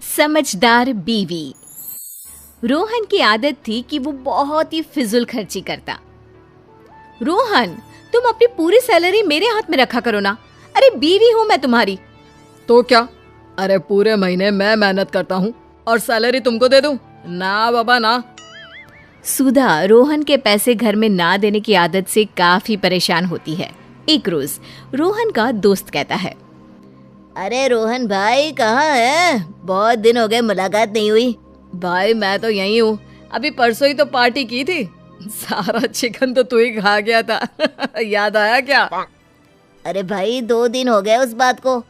समझदार बीवी। रोहन की आदत थी कि वो बहुत ही फिजूल खर्ची करता। रोहन, तुम अपनी पूरी सैलरी मेरे हाथ में रखा करो ना। अरे बीवी हूं मैं तुम्हारी। तो क्या? अरे पूरे महीने मैं मेहनत करता हूँ और सैलरी तुमको दे दूं? ना बाबा ना। सुधा रोहन के पैसे घर में ना देने की आदत से काफी परेशान होती है। एक रोज रोहन का दोस्त कहता है, अरे रोहन भाई कहाँ है? बहुत दिन हो गए, मुलाकात नहीं हुई। भाई मैं तो यही हूँ, अभी परसों ही तो पार्टी की थी। सारा चिकन तो तू ही खा गया था। याद आया क्या? अरे भाई 2 दिन हो गए उस बात को।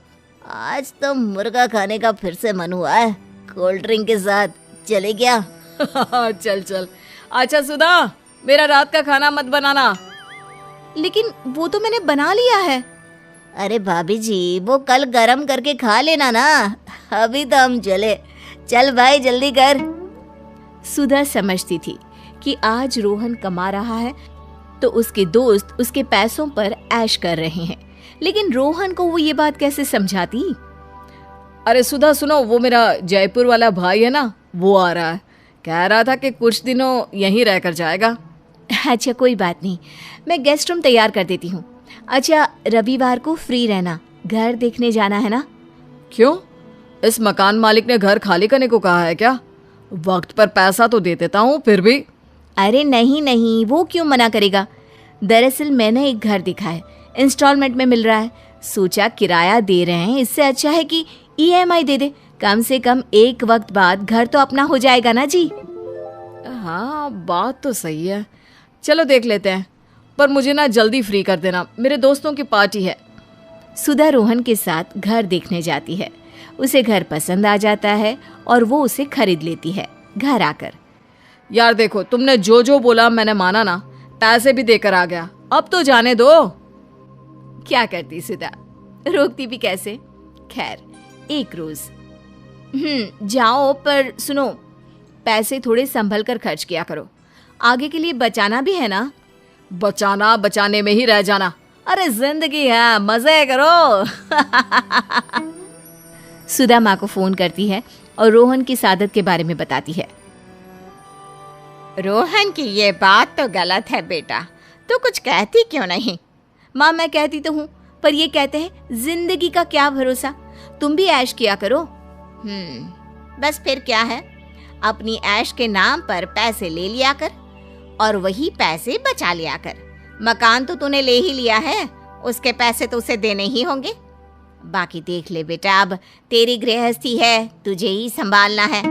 आज तो मुर्गा खाने का फिर से मन हुआ है, कोल्ड ड्रिंक के साथ। चले क्या? चल चल। अच्छा सुधा, मेरा रात का खाना मत बनाना। लेकिन वो तो मैंने बना लिया है। अरे भाभी जी, वो कल गरम करके खा लेना ना, अभी तो हम चले। चल भाई जल्दी कर। सुधा समझती थी कि आज रोहन कमा रहा है तो उसके दोस्त उसके पैसों पर ऐश कर रहे हैं, लेकिन रोहन को वो ये बात कैसे समझाती। अरे सुधा सुनो, वो मेरा जयपुर वाला भाई है ना, वो आ रहा है। कह रहा था कि कुछ दिनों यहीं रहकर जाएगा। अच्छा कोई बात नहीं, मैं गेस्ट रूम तैयार कर देती हूँ। अच्छा रविवार को फ्री रहना, घर देखने जाना है ना? क्यों? इस मकान मालिक ने घर खाली करने को कहा है क्या? वक्त पर पैसा तो दे देता हूँ फिर भी। अरे नहीं नहीं, वो क्यों मना करेगा। दरअसल मैंने एक घर देखा है, इंस्टॉलमेंट में मिल रहा है। सोचा किराया दे रहे हैं, इससे अच्छा है कि EMI दे दे। कम से कम एक वक्त बाद घर तो अपना हो जाएगा ना जी। हाँ बात तो सही है, चलो देख लेते हैं, पर मुझे ना जल्दी फ्री कर देना, मेरे दोस्तों की पार्टी है। सुधा रोहन के साथ घर देखने जाती है। उसे घर पसंद आ जाता है और वो उसे खरीद लेती है। घर आकर, यार देखो, तुमने जो जो बोला मैंने माना ना, पैसे भी देकर आ गया, अब तो जाने दो। क्या करती सुधा, रोकती भी कैसे। खैर एक रोज जाओ, पर सुनो, पैसे थोड़े संभल कर खर्च किया करो, आगे के लिए बचाना भी है ना। बचाना बचाने में ही रह जाना। अरे जिंदगी है, मजे करो। सुधा माँ को फोन करती है और रोहन की आदत के बारे में बताती है। रोहन की ये बात तो गलत है बेटा, तू कुछ कहती क्यों नहीं? माँ मैं कहती तो हूँ, पर ये कहते हैं जिंदगी का क्या भरोसा, तुम भी ऐश किया करो। बस फिर क्या है, अपनी ऐश के नाम पर पैसे ले लिया कर और वही पैसे बचा लिया कर। मकान तो तूने ले ही लिया है, उसके पैसे तो उसे देने ही होंगे। बाकी देख ले बेटा, अब तेरी गृहस्थी है, तुझे ही संभालना है।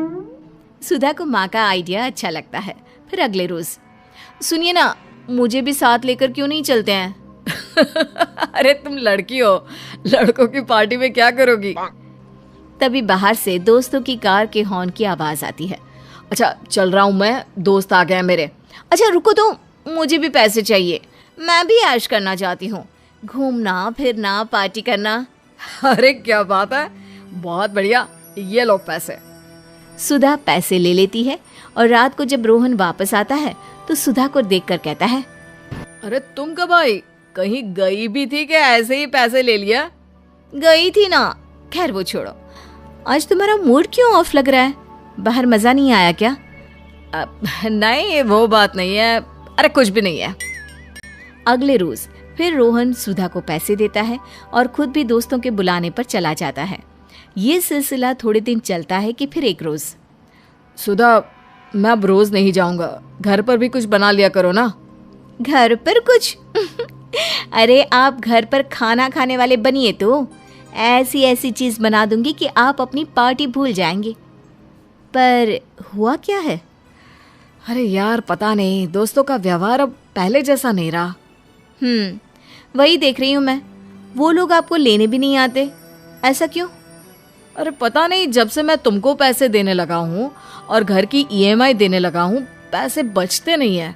सुधा को माँ का आइडिया अच्छा लगता है। फिर अगले रोज, सुनिए ना, मुझे भी साथ लेकर क्यों नहीं चलते हैं? अरे तुम लड़की हो, लड़कों की पार्टी में क्या करोगी? तभी बाहर से दोस्तों की कार के हॉर्न की आवाज आती है। अच्छा चल रहा हूँ मैं, दोस्त आ गए मेरे। अच्छा रुको तो, मुझे भी पैसे चाहिए, मैं भी ऐश करना चाहती हूँ, घूमना फिरना पार्टी करना। अरे क्या बात है, बहुत बढ़िया, ये लो पैसे। सुधा पैसे ले लेती है और रात को जब रोहन वापस आता है तो सुधा को देखकर कहता है, अरे तुम कब आई? कहीं गई भी थी कि ऐसे ही पैसे ले लिया? गई थी ना। खैर वो छोड़ो, आज तुम्हारा मूड क्यों ऑफ लग रहा है? बाहर मजा नहीं आया क्या? नहीं वो बात नहीं है, अरे कुछ भी नहीं है। अगले रोज फिर रोहन सुधा को पैसे देता है और खुद भी दोस्तों के बुलाने पर चला जाता है। ये सिलसिला थोड़े दिन चलता है कि फिर एक रोज, सुधा मैं अब रोज नहीं जाऊंगा, घर पर भी कुछ बना लिया करो ना। घर पर कुछ? अरे आप घर पर खाना खाने वाले बनिए तो ऐसी ऐसी चीज बना दूंगी कि आप अपनी पार्टी भूल जाएंगे। पर हुआ क्या है? अरे यार पता नहीं, दोस्तों का व्यवहार अब पहले जैसा नहीं रहा। वही देख रही हूँ मैं, वो लोग आपको लेने भी नहीं आते, ऐसा क्यों? अरे पता नहीं, जब से मैं तुमको पैसे देने लगा हूँ और घर की EMI देने लगा हूँ, पैसे बचते नहीं है।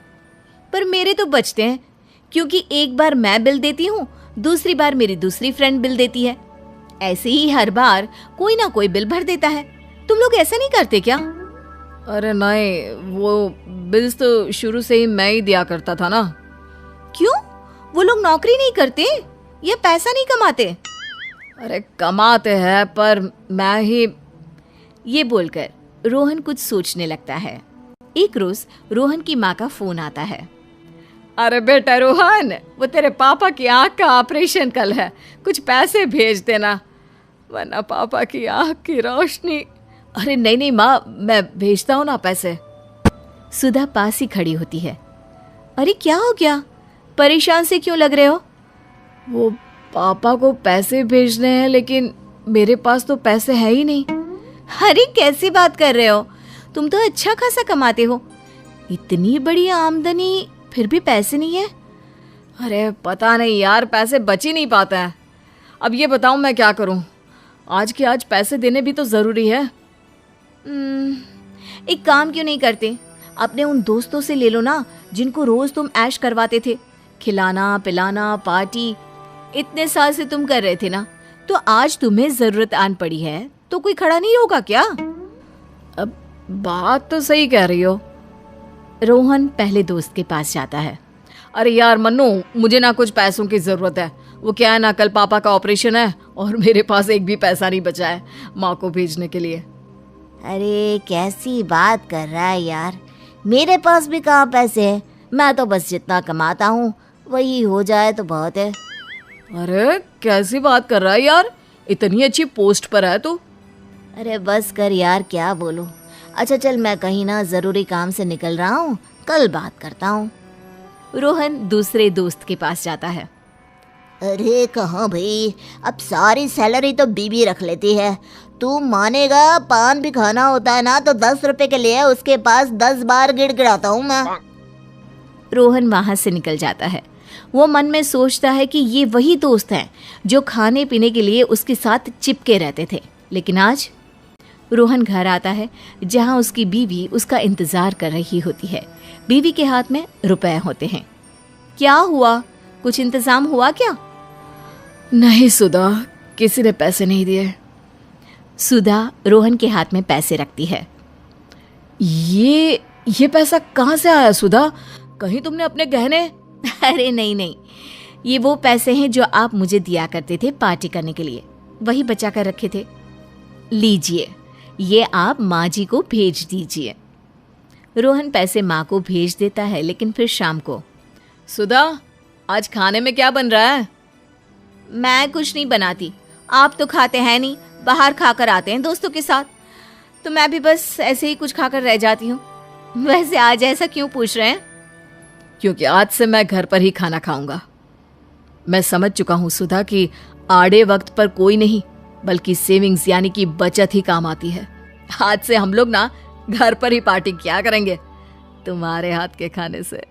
पर मेरे तो बचते हैं, क्योंकि एक बार मैं बिल देती हूँ, दूसरी बार मेरी दूसरी फ्रेंड बिल देती है, ऐसे ही हर बार कोई ना कोई बिल भर देता है। तुम लोग ऐसा नहीं करते क्या? अरे नहीं, वो बिल्स तो शुरू से ही मैं ही दिया करता था ना। क्यों? वो लोग नौकरी नहीं करते या पैसा नहीं कमाते? अरे कमाते हैं, पर मैं ही। ये बोलकर रोहन कुछ सोचने लगता है। एक रोज रोहन की माँ का फोन आता है। अरे बेटा रोहन, वो तेरे पापा की आंख का ऑपरेशन कल है, कुछ पैसे भेज देना, वरना पापा की आंख की रोशनी। अरे नहीं नहीं माँ, मैं भेजता हूँ ना पैसे। सुधा पास ही खड़ी होती है। अरे क्या हो गया, परेशान से क्यों लग रहे हो? वो पापा को पैसे भेजने हैं, लेकिन मेरे पास तो पैसे है ही नहीं। अरे कैसी बात कर रहे हो, तुम तो अच्छा खासा कमाते हो, इतनी बड़ी आमदनी फिर भी पैसे नहीं है? अरे पता नहीं यार, पैसे बच ही नहीं पाता है। अब ये बताऊं मैं क्या करूं, आज के आज पैसे देने भी तो जरूरी है। एक काम क्यों नहीं करते, अपने उन दोस्तों से ले लो ना जिनको रोज तुम ऐश करवाते थे, खिलाना पिलाना पार्टी, इतने साल से तुम कर रहे थे ना, तो आज तुम्हें जरूरत आन पड़ी है तो कोई खड़ा नहीं होगा क्या? अब बात तो सही कह रही हो। रोहन पहले दोस्त के पास जाता है। अरे यार मन्नू, मुझे ना कुछ पैसों की जरूरत है। वो क्या है ना, कल पापा का ऑपरेशन है और मेरे पास एक भी पैसा नहीं बचा है माँ को भेजने के लिए। अरे कैसी बात कर रहा है यार, मेरे पास भी कहाँ पैसे हैं, मैं तो बस जितना कमाता हूँ वही हो जाए तो बहुत है। अरे कैसी बात कर रहा है यार, इतनी अच्छी पोस्ट पर है तू। अरे बस कर यार, क्या बोलूं। अच्छा चल, मैं कहीं ना जरूरी काम से निकल रहा हूँ, कल बात करता हूँ। रोहन दूसरे दोस्त के पास जाता है। अरे कहाँ भाई, अब सारी सैलरी तो बीबी रख लेती है। तू मानेगा, पान भी खाना होता है ना तो 10 रुपए के लिए उसके पास 10 बार गिड़गिड़ाता हूँ मैं। रोहन वहां से निकल जाता है। वो मन में सोचता है कि ये वही दोस्त हैं जो खाने पीने के लिए उसके साथ चिपके रहते थे। लेकिन आज रोहन घर आता है जहां उसकी बीवी उसका इंतजार कर रही होती है। बीवी के हाथ में रुपए होते हैं। क्या हुआ, कुछ इंतजाम हुआ क्या? नहीं सुधा, किसी ने पैसे नहीं दिए। सुधा रोहन के हाथ में पैसे रखती है। ये पैसा कहाँ से आया सुधा? कहीं तुमने अपने गहने? अरे नहीं नहीं, ये वो पैसे हैं जो आप मुझे दिया करते थे पार्टी करने के लिए, वही बचा कर रखे थे। लीजिए, ये आप माँ जी को भेज दीजिए। रोहन पैसे माँ को भेज देता है। लेकिन फिर शाम को, सुधा आज खाने में क्या बन रहा है? मैं कुछ नहीं बनाती, आप तो खाते हैं नहीं, बाहर खाकर आते हैं दोस्तों के साथ, तो मैं भी बस ऐसे ही कुछ खाकर रह जाती हूँ। वैसे आज ऐसा क्यों पूछ रहे हैं? क्योंकि आज से मैं घर पर ही खाना खाऊंगा। मैं समझ चुका हूँ सुधा कि आड़े वक्त पर कोई नहीं बल्कि सेविंग्स यानी कि बचत ही काम आती है। आज से हम लोग ना घर पर ही पार्टी किया करेंगे तुम्हारे हाथ के खाने से।